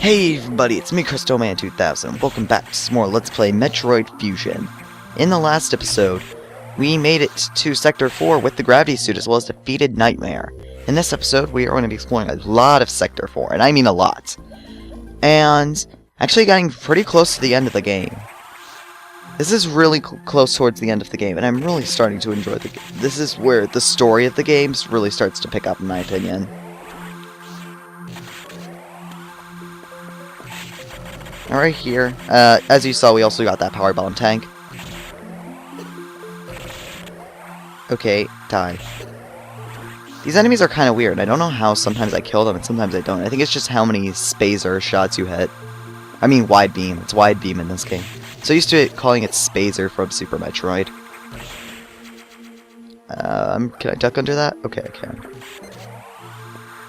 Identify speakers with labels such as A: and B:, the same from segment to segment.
A: Hey everybody, it's me, CrystoMan2000. Welcome back to some more Let's Play Metroid Fusion. In the last episode, we made it to Sector 4 with the gravity suit as well as defeated Nightmare. In this episode, we are going to be exploring a lot of Sector 4, and I mean a lot. And actually getting pretty close to the end of the game. This is really close towards the end of the game, and I'm really starting to enjoy the game. This is where the story of the games really starts to pick up, in my opinion. Right here, as you saw, we also got that power bomb tank. Okay, die. These enemies are kind of weird. I don't know how sometimes I kill them and sometimes I don't. I think it's just how many spazer shots you hit. I mean wide beam. It's wide beam in this game. So used to calling it spazer from Super Metroid. Can I duck under that? Okay, I can.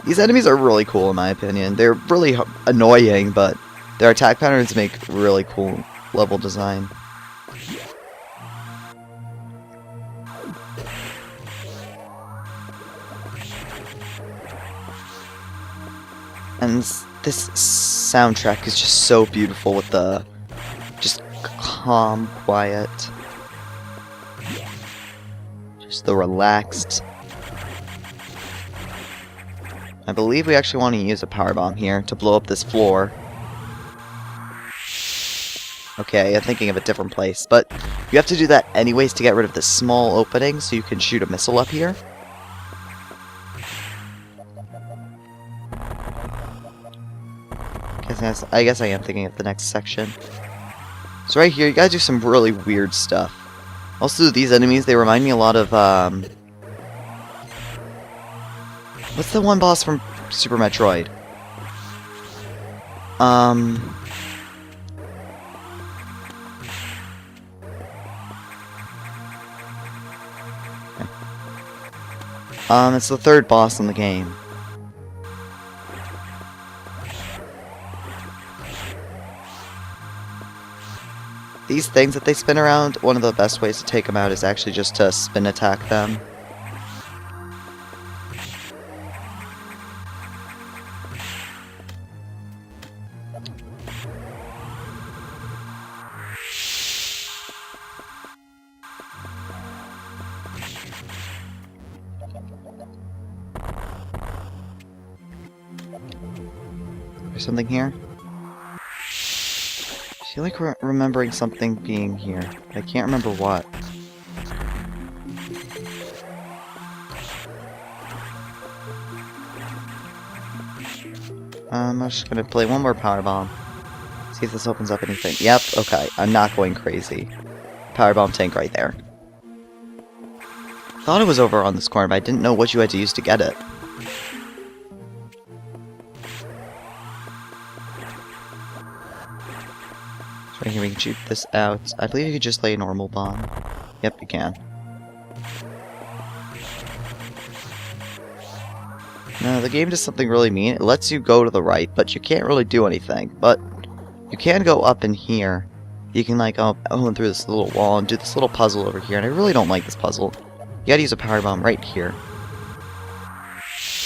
A: These enemies are really cool in my opinion. They're really annoying, but their attack patterns make really cool level design. And this soundtrack is just so beautiful with the just calm, quiet, just the relaxed. I believe we actually want to use a power bomb here to blow up this floor. Okay, I'm thinking of a different place, but you have to do that anyways to get rid of this small opening so you can shoot a missile up here. I guess I am thinking of the next section. So right here, you gotta do some really weird stuff. Also, these enemies, they remind me a lot of, what's the one boss from Super Metroid? It's the third boss in the game. These things that they spin around, one of the best ways to take them out is actually just to spin attack them. There's something here. I feel like we're remembering something being here. I can't remember what. I'm just gonna play one more power bomb. See if this opens up anything. Yep, okay. I'm not going crazy. Power bomb tank right there. Thought it was over on this corner, but I didn't know what you had to use to get it. Right here we can shoot this out. I believe you could just lay a normal bomb. Yep, you can. Now, the game does something really mean. It lets you go to the right, but you can't really do anything. But you can go up in here. You can, like, go through this little wall and do this little puzzle over here. And I really don't like this puzzle. You gotta use a power bomb right here.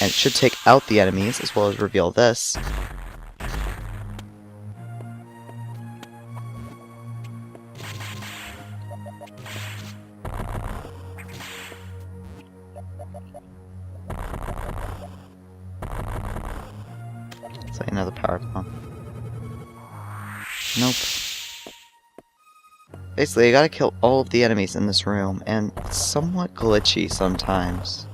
A: And it should take out the enemies, as well as reveal this. Another power bomb. Nope. Basically, you gotta kill all of the enemies in this room, and it's somewhat glitchy sometimes.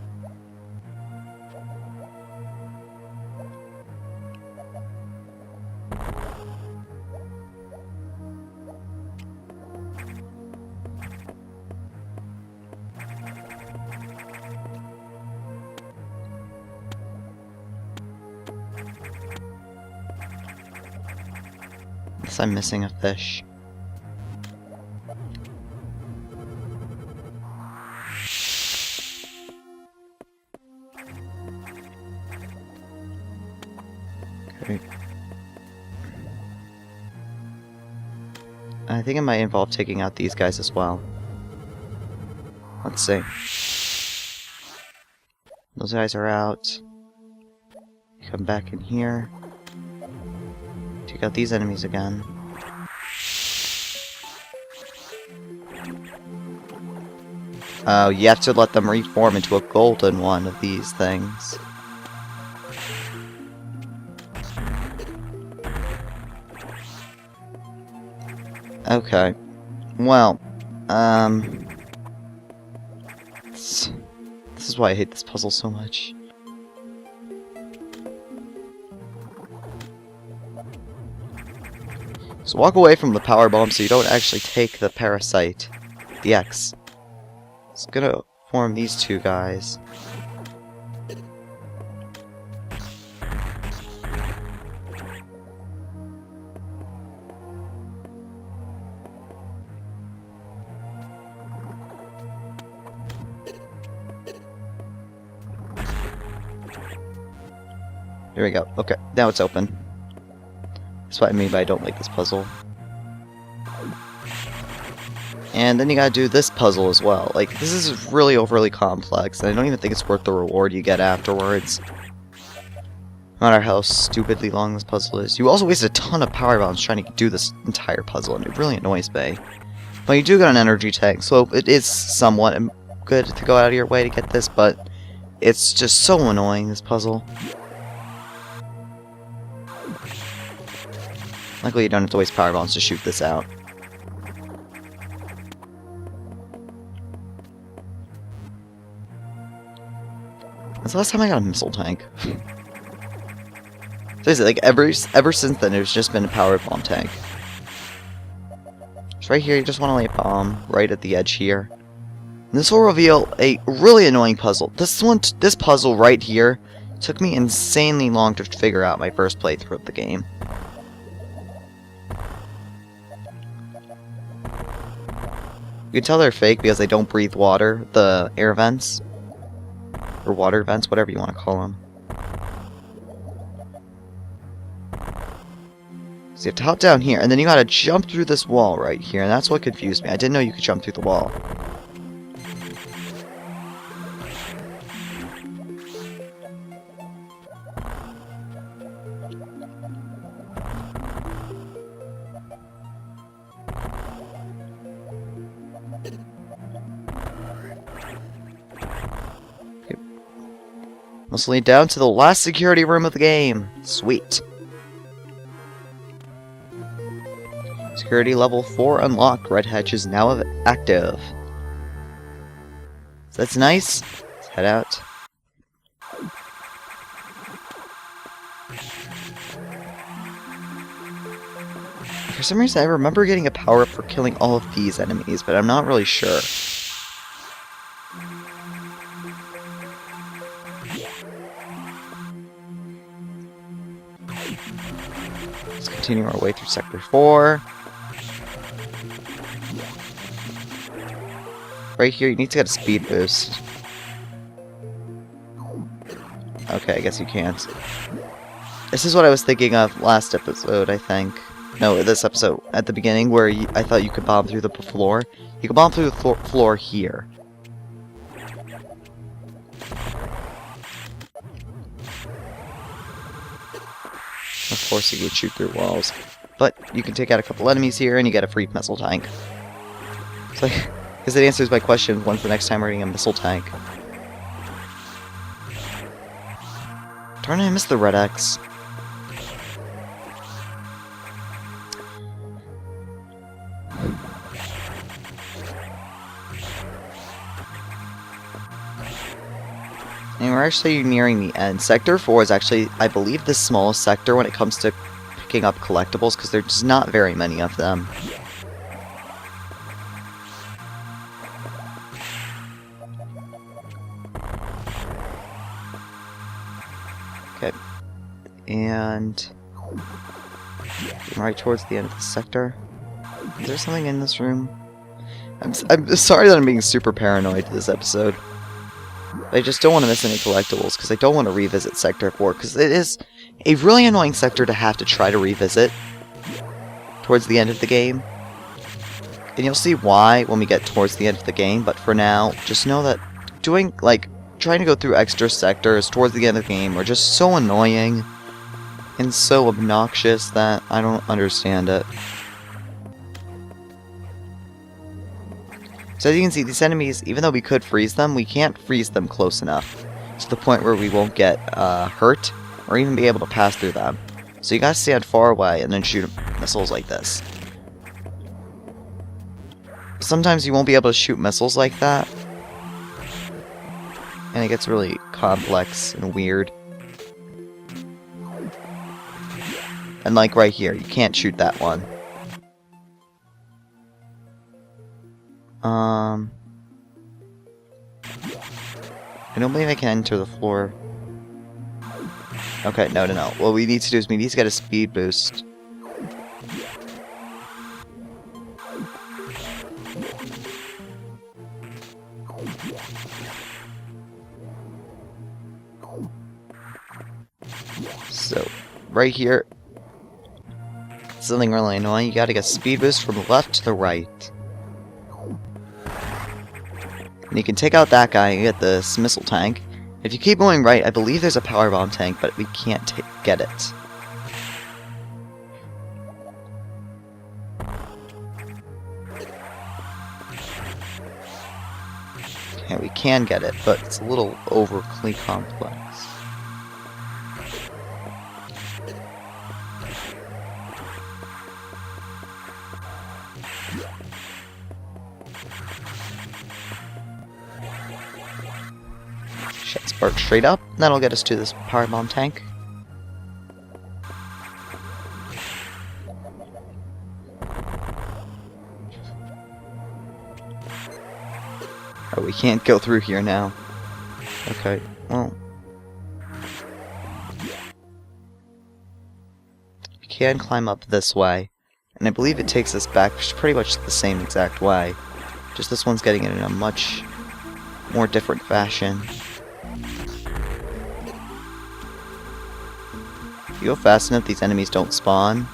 A: I'm missing a fish. Okay. I think it might involve taking out these guys as well. Let's see. Those guys are out. Come back in here. take out these enemies again. Oh, you have to let them reform into a golden one of these things. Okay. Well, this is why I hate this puzzle so much. So walk away from the power bomb so you don't actually take the parasite, the X. It's gonna form these two guys. Here we go. Okay, now it's open. That's what I mean by I don't like this puzzle. And then you gotta do this puzzle as well. Like, this is really overly complex, and I don't even think it's worth the reward you get afterwards. No matter how stupidly long this puzzle is. You also waste a ton of power bombs trying to do this entire puzzle, and it really annoys me. But you do get an energy tank, so it is somewhat good to go out of your way to get this, but it's just so annoying, this puzzle. Luckily, you don't have to waste power bombs to shoot this out. That's the last time I got a missile tank. Seriously, like ever since then, there's just been a power bomb tank. So right here, you just want to lay a bomb right at the edge here. And this will reveal a really annoying puzzle. This puzzle right here took me insanely long to figure out my first playthrough of the game. You can tell they're fake because they don't breathe water, the air vents. Or water vents, whatever you want to call them. So you have to hop down here, and then you gotta jump through this wall right here, and that's what confused me. I didn't know you could jump through the wall. Let's lead down to the last security room of the game. Sweet. Security level 4 unlocked. Red hatch is now active. So that's nice. Let's head out. For some reason, I remember getting a power-up for killing all of these enemies, but I'm not really sure. Let's continue our way through Sector 4. Right here, you need to get a speed boost. Okay, I guess you can't. This is what I was thinking of last episode, I think. No, this episode, at the beginning, where I thought you could bomb through the floor. You can bomb through the floor here. Of course, you would shoot through walls. But you can take out a couple enemies here, and you get a free missile tank. So, because it answers my question, when's the next time we're getting a missile tank? Darn it, I missed the red X. And we're actually nearing the end. Sector 4 is actually, I believe, the smallest sector when it comes to picking up collectibles, because there's not very many of them. Okay. And right towards the end of the sector. Is there something in this room? I'm sorry that I'm being super paranoid this episode. I just don't want to miss any collectibles, because I don't want to revisit Sector 4, because it is a really annoying sector to have to try to revisit towards the end of the game. And you'll see why when we get towards the end of the game, but for now, just know that trying to go through extra sectors towards the end of the game are just so annoying. and so obnoxious that I don't understand it. So as you can see, these enemies, even though we could freeze them, we can't freeze them close enough to the point where we won't get hurt or even be able to pass through them. So you gotta stand far away and then shoot missiles like this. Sometimes you won't be able to shoot missiles like that, and it gets really complex and weird. And like right here, you can't shoot that one. I don't believe I can enter the floor. Okay, no. What we need to do is we need to get a speed boost. So, right here, something really annoying, you gotta get speed boost from the left to the right. And you can take out that guy and get this missile tank. If you keep going right, I believe there's a power bomb tank, but we can't get it. Okay, we can get it, but it's a little overly complex. Spark straight up, that'll get us to this power bomb tank. Oh, we can't go through here now. Okay, well. We can climb up this way, and I believe it takes us back pretty much the same exact way. Just this one's getting it in a much more different fashion. If you go fast enough, these enemies don't spawn.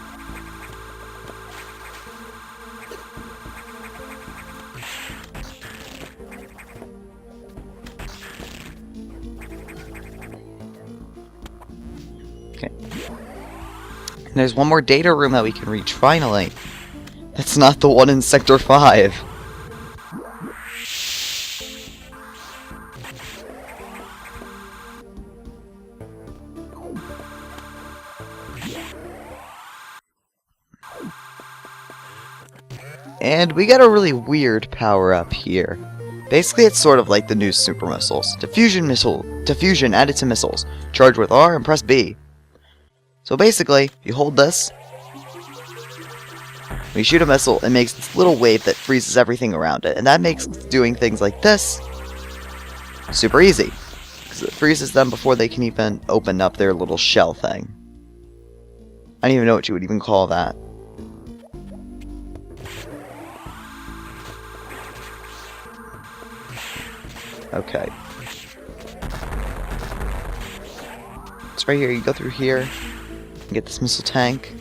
A: Okay. And there's one more data room that we can reach, finally. That's not the one in Sector 5. And we got a really weird power-up here. Basically, it's sort of like the new super missiles. Diffusion added to missiles. Charge with R and press B. So basically, you hold this, when you shoot a missile, it makes this little wave that freezes everything around it. And that makes doing things like this super easy, because it freezes them before they can even open up their little shell thing. I don't even know what you would even call that. Okay. It's right here. You go through here and get this missile tank.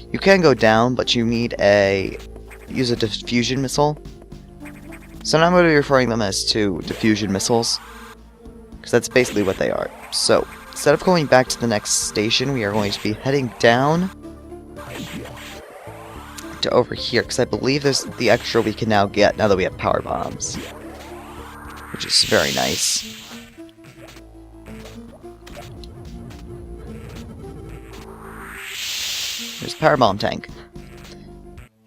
A: You can go down, but you need use a diffusion missile. So now I'm going to be referring them as to diffusion missiles, because that's basically what they are. So instead of going back to the next station, we are going to be heading down to over here, because I believe there's the extra we can now get now that we have power bombs, which is very nice. There's power bomb tank.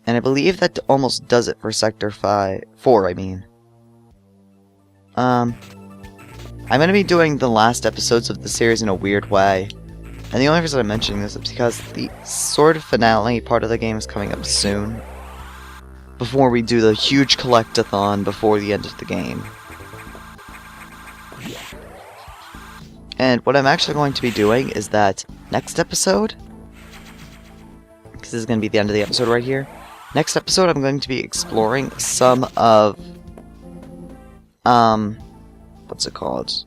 A: And I believe that almost does it for Sector 4, I mean. I'm going to be doing the last episodes of the series in a weird way. And the only reason I'm mentioning this is because the sort of finale part of the game is coming up soon. Before we do the huge collectathon before the end of the game. And what I'm actually going to be doing is that next episode, because this is going to be the end of the episode right here, next episode I'm going to be exploring some of, what's it called?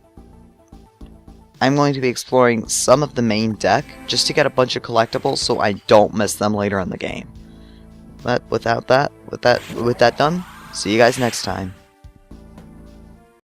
A: I'm going to be exploring some of the main deck, just to get a bunch of collectibles so I don't miss them later in the game. But with that done, see you guys next time.